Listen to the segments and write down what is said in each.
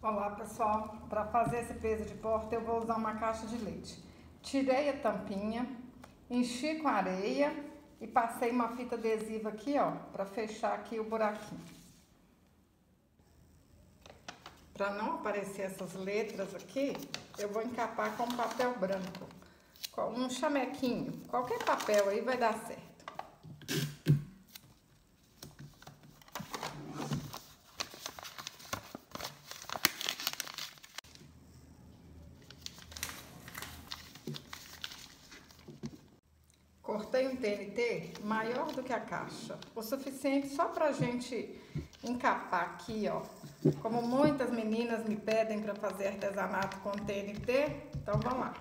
Olá pessoal, para fazer esse peso de porta eu vou usar uma caixa de leite. Tirei a tampinha, enchi com areia e passei uma fita adesiva aqui, ó, para fechar aqui o buraquinho. Para não aparecer essas letras aqui, eu vou encapar com papel branco, com um chamequinho, qualquer papel aí vai dar certo. Cortei um TNT maior do que a caixa, o suficiente só pra gente encapar aqui, ó. Como muitas meninas me pedem para fazer artesanato com TNT, então vamos lá.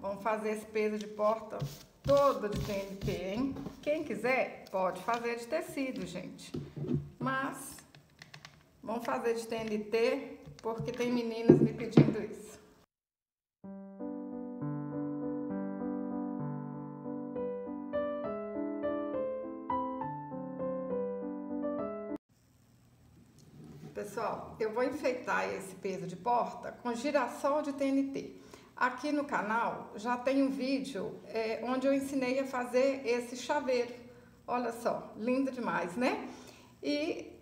Vamos fazer esse peso de porta todo de TNT, hein? Quem quiser pode fazer de tecido, gente. Mas vamos fazer de TNT porque tem meninas me pedindo isso. Pessoal, eu vou enfeitar esse peso de porta com girassol de TNT. Aqui no canal já tem um vídeo onde eu ensinei a fazer esse chaveiro. Olha só, lindo demais, né? E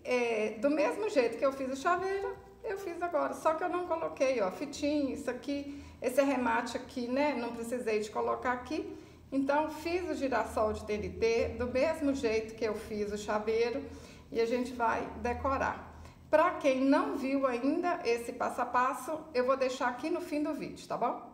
do mesmo jeito que eu fiz o chaveiro, eu fiz agora. Só que eu não coloquei, ó, fitinha, isso aqui, esse arremate aqui, né? Não precisei de colocar aqui. Então, fiz o girassol de TNT do mesmo jeito que eu fiz o chaveiro e a gente vai decorar. Para quem não viu ainda esse passo a passo, eu vou deixar aqui no fim do vídeo, tá bom?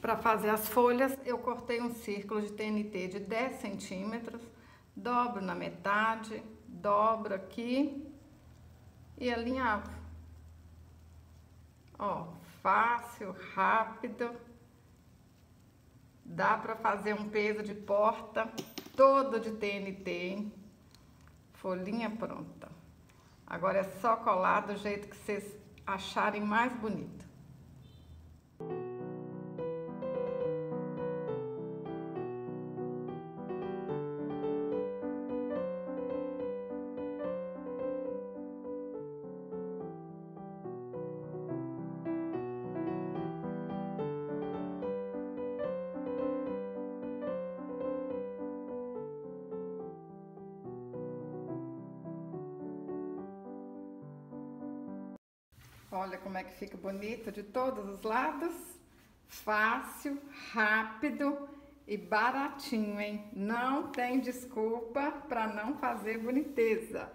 Para fazer as folhas, eu cortei um círculo de TNT de 10 centímetros, dobro na metade, dobro aqui e alinhavo. Ó, fácil, rápido. Dá para fazer um peso de porta todo de TNT, hein? Folhinha pronta. Agora é só colar do jeito que vocês acharem mais bonito. Olha como é que fica bonito de todos os lados. Fácil, rápido e baratinho, hein? Não tem desculpa para não fazer boniteza.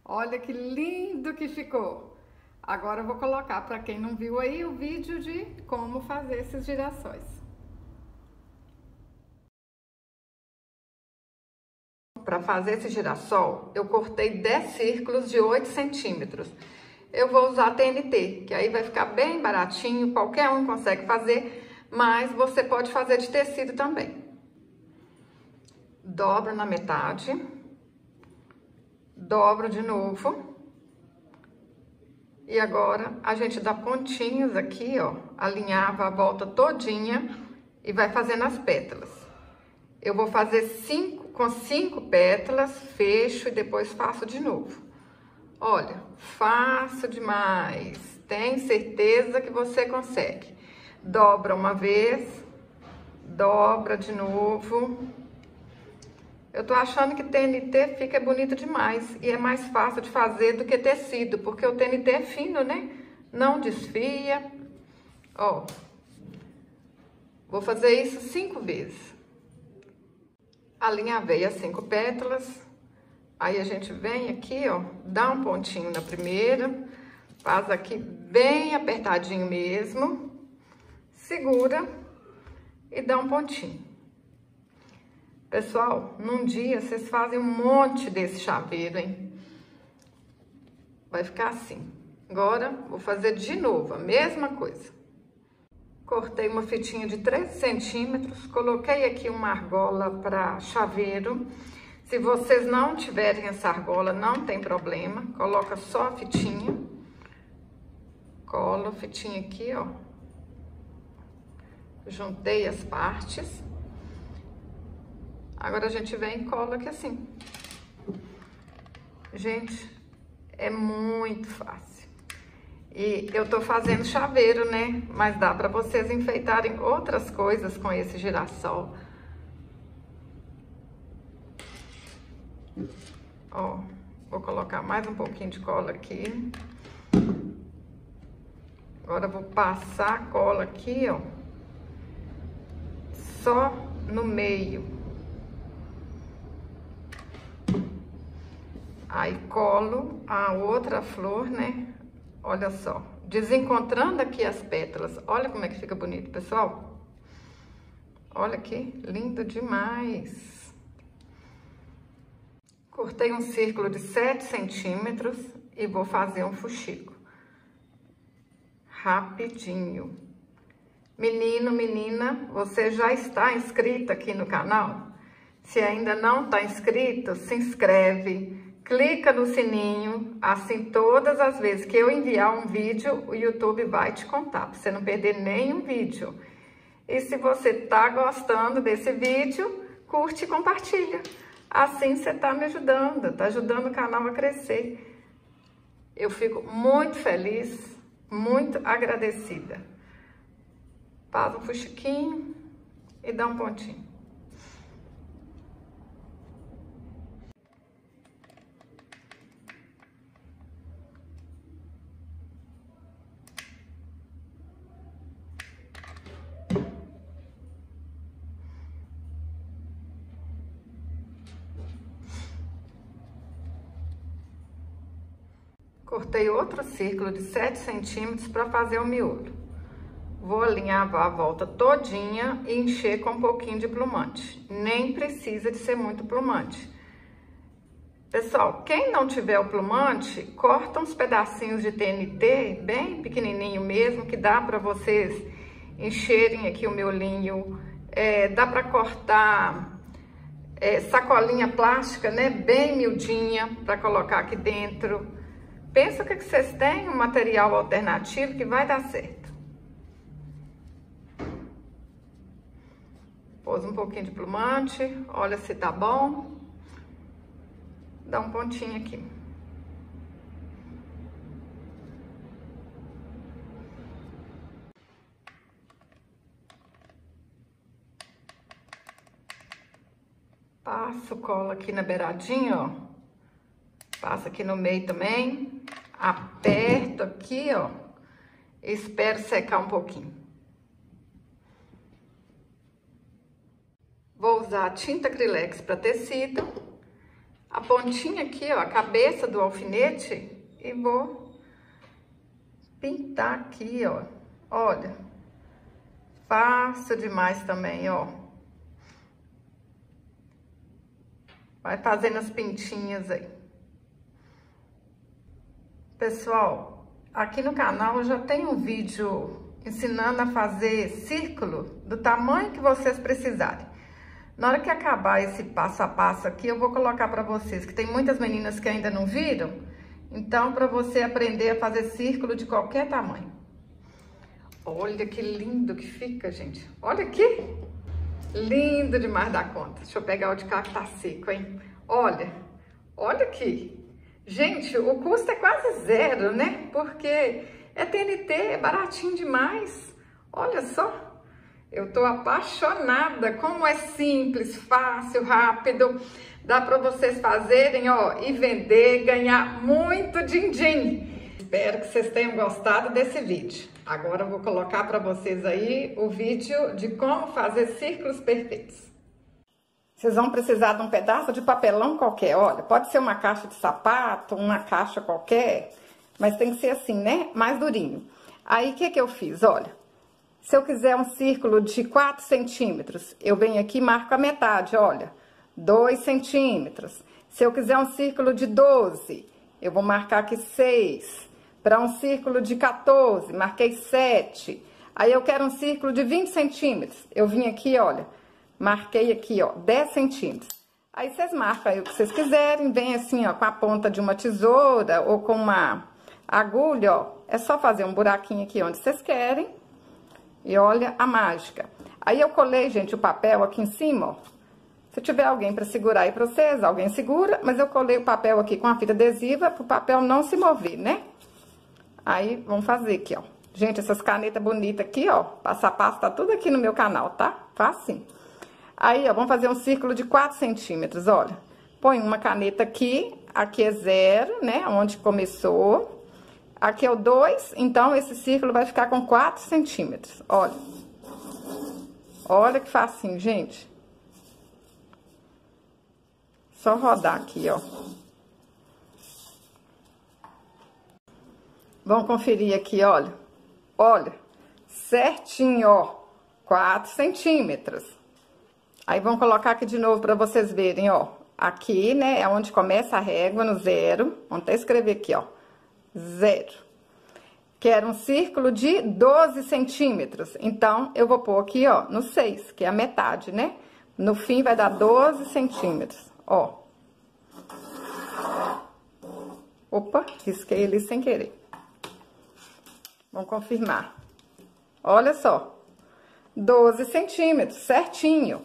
Olha que lindo que ficou. Agora eu vou colocar, para quem não viu aí, o vídeo de como fazer esses girassóis. Para fazer esse girassol, eu cortei 10 círculos de 8 centímetros. Eu vou usar TNT, que aí vai ficar bem baratinho, qualquer um consegue fazer, mas você pode fazer de tecido também. Dobro na metade, dobro de novo, e agora a gente dá pontinhos aqui, ó, alinhava a volta todinha e vai fazendo as pétalas. Eu vou fazer com 5 pétalas, fecho e depois faço de novo. Olha, fácil demais, tenho certeza que você consegue. Dobra uma vez, dobra de novo. Eu tô achando que TNT fica bonito demais e é mais fácil de fazer do que tecido, porque o TNT é fino, né? Não desfia. Ó, vou fazer isso 5 vezes. Alinhavei as 5 pétalas. Aí a gente vem aqui, ó, dá um pontinho na primeira, faz aqui bem apertadinho mesmo, segura e dá um pontinho. Pessoal, num dia vocês fazem um monte desse chaveiro, hein? Vai ficar assim. Agora, vou fazer de novo a mesma coisa. Cortei uma fitinha de 13 centímetros, coloquei aqui uma argola para chaveiro. Se vocês não tiverem essa argola, não tem problema. Coloca só a fitinha. Colo a fitinha aqui, ó. Juntei as partes. Agora a gente vem e cola aqui assim. Gente, é muito fácil. E eu tô fazendo chaveiro, né? Mas dá pra vocês enfeitarem outras coisas com esse girassol. Ó, vou colocar mais um pouquinho de cola aqui. Agora eu vou passar a cola aqui, ó. Só no meio. Aí colo a outra flor, né? Olha só, desencontrando aqui as pétalas. Olha como é que fica bonito, pessoal. Olha aqui, lindo demais. Cortei um círculo de 7 centímetros e vou fazer um fuxico. Rapidinho. Menino, menina, você já está inscrito aqui no canal? Se ainda não está inscrito, se inscreve. Clica no sininho, assim todas as vezes que eu enviar um vídeo, o YouTube vai te contar, para você não perder nenhum vídeo. E se você tá gostando desse vídeo, curte e compartilha. Assim você tá me ajudando, tá ajudando o canal a crescer. Eu fico muito feliz, muito agradecida. Faz um fuxiquinho e dá um pontinho. Cortei outro círculo de 7 centímetros para fazer o miolo. Vou alinhar a volta todinha e encher com um pouquinho de plumante. Nem precisa de ser muito plumante. Pessoal, quem não tiver o plumante, corta uns pedacinhos de TNT, bem pequenininho mesmo, que dá para vocês encherem aqui o miolinho. Dá para cortar sacolinha plástica, né, bem miudinha, para colocar aqui dentro. Pensa que vocês têm um material alternativo que vai dar certo. Pôs um pouquinho de plumante, olha se tá bom. Dá um pontinho aqui. Passo cola aqui na beiradinha, ó. Passa aqui no meio também. Aperto aqui, ó. Espero secar um pouquinho. Vou usar tinta acrylex para tecido. A pontinha aqui, ó, a cabeça do alfinete. E vou pintar aqui, ó. Olha. Fácil demais também, ó. Vai fazendo as pintinhas aí. Pessoal, aqui no canal eu já tenho um vídeo ensinando a fazer círculo do tamanho que vocês precisarem. Na hora que acabar esse passo a passo aqui, eu vou colocar para vocês, que tem muitas meninas que ainda não viram. Então, para você aprender a fazer círculo de qualquer tamanho. Olha que lindo que fica, gente. Olha aqui. Lindo demais da conta. Deixa eu pegar o de cá que tá seco, hein? Olha, olha aqui. Gente, o custo é quase zero, né? Porque é TNT, é baratinho demais. Olha só, eu tô apaixonada. Como é simples, fácil, rápido. Dá para vocês fazerem, ó, e vender, ganhar muito din-din. Espero que vocês tenham gostado desse vídeo. Agora eu vou colocar para vocês aí o vídeo de como fazer círculos perfeitos. Vocês vão precisar de um pedaço de papelão qualquer, olha, pode ser uma caixa de sapato, uma caixa qualquer, mas tem que ser assim, né, mais durinho. Aí, o que que eu fiz? Olha, Se eu quiser um círculo de 4 centímetros, eu venho aqui e marco a metade, olha, 2 centímetros. Se eu quiser um círculo de 12, eu vou marcar aqui 6. Para um círculo de 14, marquei 7. Aí eu quero um círculo de 20 centímetros. Eu vim aqui, olha, marquei aqui, ó, 10 centímetros. Aí vocês marcam aí o que vocês quiserem, vem assim, ó, com a ponta de uma tesoura ou com uma agulha, ó. É só fazer um buraquinho aqui onde vocês querem. E olha a mágica. Aí eu colei, gente, o papel aqui em cima, ó. Se tiver alguém para segurar aí pra vocês, alguém segura, mas eu colei o papel aqui com a fita adesiva pro papel não se mover, né? Aí, vamos fazer aqui, ó. Gente, essas canetas bonitas aqui, ó, passo a passo, tá tudo aqui no meu canal, tá? Facinho. Aí, ó, vamos fazer um círculo de 4 centímetros, olha. Põe uma caneta aqui é 0, né, onde começou. Aqui é o 2, então esse círculo vai ficar com 4 centímetros, olha. Olha que facinho, gente. Só rodar aqui, ó. Vamos conferir aqui, olha. Olha, certinho, ó, 4 centímetros. Aí, vamos colocar aqui de novo para vocês verem, ó. Aqui, né, é onde começa a régua, no 0. Vamos até escrever aqui, ó. 0. Quero um círculo de 12 centímetros. Então, eu vou pôr aqui, ó, no 6, que é a metade, né? No fim, vai dar 12 centímetros, ó. Opa, risquei ali sem querer. Vamos confirmar. Olha só. 12 centímetros, certinho.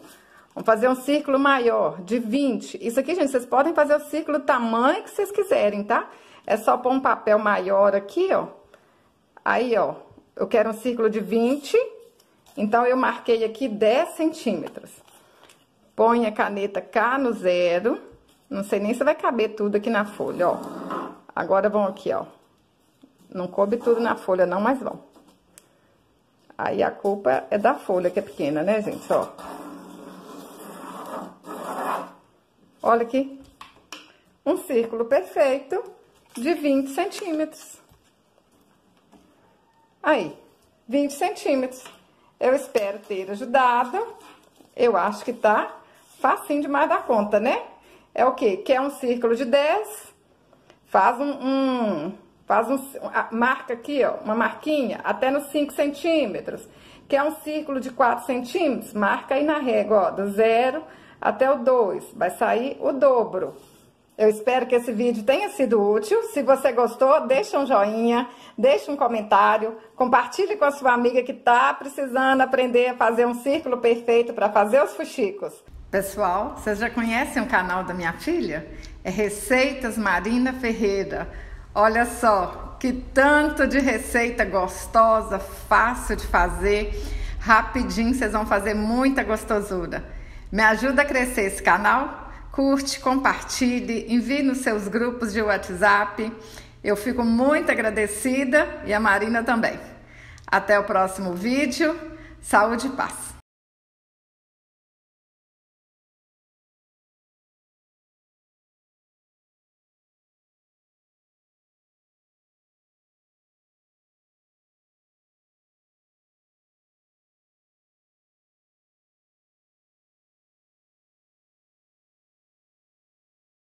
Vamos fazer um círculo maior, de 20. Isso aqui, gente, vocês podem fazer o círculo do tamanho que vocês quiserem, tá? É só pôr um papel maior aqui, ó. Aí, ó, eu quero um círculo de 20. Então, eu marquei aqui 10 centímetros. Põe a caneta cá no 0. Não sei nem se vai caber tudo aqui na folha, ó. Agora, vão aqui, ó. Não coube tudo na folha, não, mas vão. Aí, a culpa é da folha, que é pequena, né, gente? Ó. Olha aqui. Um círculo perfeito de 20 centímetros. Aí, 20 centímetros. Eu espero ter ajudado. Eu acho que tá facinho demais da conta, né? É o quê? Quer um círculo de 10? Marca aqui, ó, uma marquinha até nos 5 centímetros. Quer um círculo de 4 centímetros? Marca aí na régua, ó, do 0 até o 2. Vai sair o dobro. Eu espero que esse vídeo tenha sido útil. Se você gostou, deixa um joinha, deixa um comentário, compartilhe com a sua amiga que tá precisando aprender a fazer um círculo perfeito para fazer os fuxicos. Pessoal, vocês já conhecem o canal da minha filha? É Receitas Marina Ferreira. Olha só, que tanto de receita gostosa, fácil de fazer, rapidinho vocês vão fazer muita gostosura. Me ajuda a crescer esse canal? Curte, compartilhe, envie nos seus grupos de WhatsApp. Eu fico muito agradecida e a Marina também. Até o próximo vídeo. Saúde e paz!